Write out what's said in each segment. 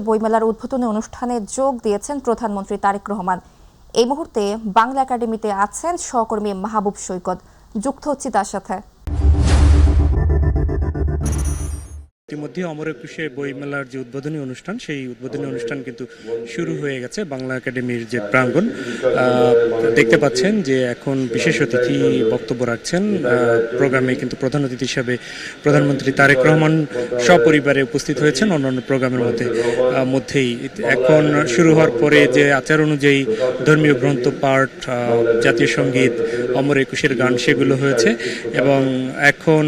বইমেলার উদ্বোধনী অনুষ্ঠানে যোগ দিয়েছেন প্রধানমন্ত্রী তারেক রহমান। এই মুহূর্তে বাংলা একাডেমিতে আছেন সহকর্মী মাহবুব সৈকত। যুক্ত হচ্ছি তার সাথে। ইতিমধ্যে অমর একুশে বইমেলার যে উদ্বোধনী অনুষ্ঠান, সেই উদ্বোধনী অনুষ্ঠান কিন্তু শুরু হয়ে গেছে বাংলা একাডেমির যে প্রাঙ্গণ। দেখতে পাচ্ছেন যে এখন বিশেষ অতিথি বক্তব্য রাখছেন। প্রোগ্রামে কিন্তু প্রধান অতিথি হিসাবে প্রধানমন্ত্রী তারেক রহমান সপরিবারে উপস্থিত হয়েছেন অন্যান্য প্রোগ্রামের মধ্যেই। এখন শুরু হওয়ার পরে যে আচার অনুযায়ী ধর্মীয় গ্রন্থ পাঠ, জাতীয় সঙ্গীত, অমর একুশের গান সেগুলো হয়েছে এবং এখন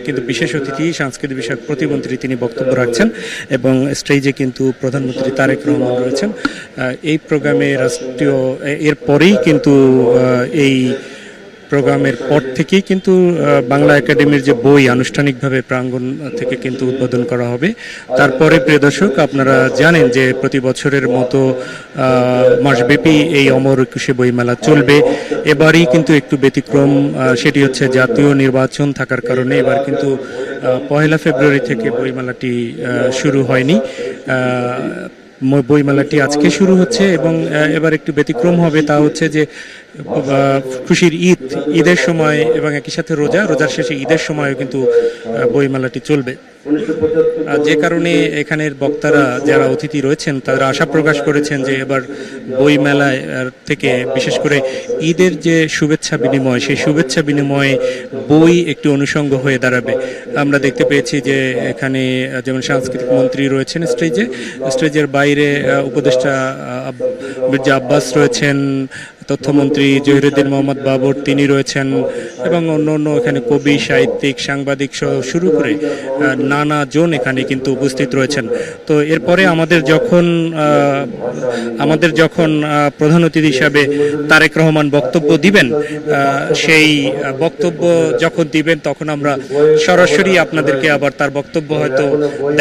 কিন্তু বিশেষ অতিথি সাংস্কৃতিক বিষয়ক প্রতিমন্ত্রী তিনি বক্তব্য রাখছেন এবং স্টেজে কিন্তু প্রধানমন্ত্রী তারেক রহমান রয়েছেন। এই প্রোগ্রামে রাষ্ট্রীয় এরপরেই কিন্তু এই প্রোগ্রামের পর থেকেই কিন্তু বাংলা একাডেমির যে বই আনুষ্ঠানিকভাবে প্রাঙ্গণ থেকে কিন্তু উদ্বোধন করা হবে। তারপরে প্রিয় দর্শক, আপনারা জানেন যে প্রতি বছরের মতো মাসব্যাপী এই অমর একুশে বইমেলা চলবে। এবারই কিন্তু একটু ব্যতিক্রম, সেটি হচ্ছে জাতীয় নির্বাচন থাকার কারণে এবার কিন্তু 1 ফেব্রুয়ারি থেকে বইমেলাটি শুরু হয়নি। বইমেলাটি আজকে শুরু হচ্ছে এবং এবার একটু ব্যতিক্রম হবে, তা হচ্ছে যে খুশির ঈদের সময় এবং একই সাথে রোজার শেষে ঈদের সময়ও কিন্তু বইমেলাটি চলবে। যে কারণে এখানের বক্তারা যারা অতিথি রয়েছেন তারা আশা প্রকাশ করেছেন যে এবার বইমেলায় থেকে বিশেষ করে ঈদের যে শুভেচ্ছা বিনিময়, সেই শুভেচ্ছা বিনিময়ে বই একটি অনুষঙ্গ হয়ে দাঁড়াবে। আমরা দেখতে পেয়েছি যে এখানে যেমন সাংস্কৃতিক মন্ত্রী রয়েছেন স্টেজের বাইরে উপদেষ্টা মির্জা আব্বাস রয়েছেন, তথ্যমন্ত্রী জহিরুদ্দিন মোহাম্মদ বাবর তিনি রয়েছেন এবং অন্য এখানে কবি, সাহিত্যিক, সাংবাদিক সহ শুরু করে নানা জন এখানে কিন্তু উপস্থিত রয়েছেন। তো এরপরে আমাদের যখন প্রধান অতিথি হিসাবে তারেক রহমান বক্তব্য দিবেন, সেই বক্তব্য যখন দিবেন তখন আমরা সরাসরি আপনাদেরকে আবার তার বক্তব্য হয়তো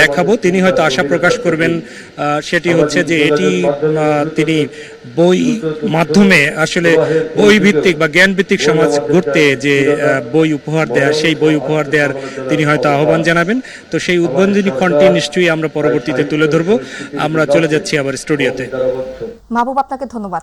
দেখাবো। তিনি হয়তো আশা প্রকাশ করবেন, সেটি হচ্ছে যে তিনি বই মাধ্যমে আসলে বই ভিত্তিক বা জ্ঞান ভিত্তিক সমাজ গড়তে যে বই উপহার দেয়া, সেই বই উপহার দেওয়ার তিনি হয়তো আহ্বান জানাবেন। তো সেই উদ্বোধনী কণ্ঠে নিশ্চয়ই আমরা পরবর্তীতে তুলে ধরবো। আমরা চলে যাচ্ছি আবার স্টুডিওতে। মাহবুব, আপনাকে ধন্যবাদ।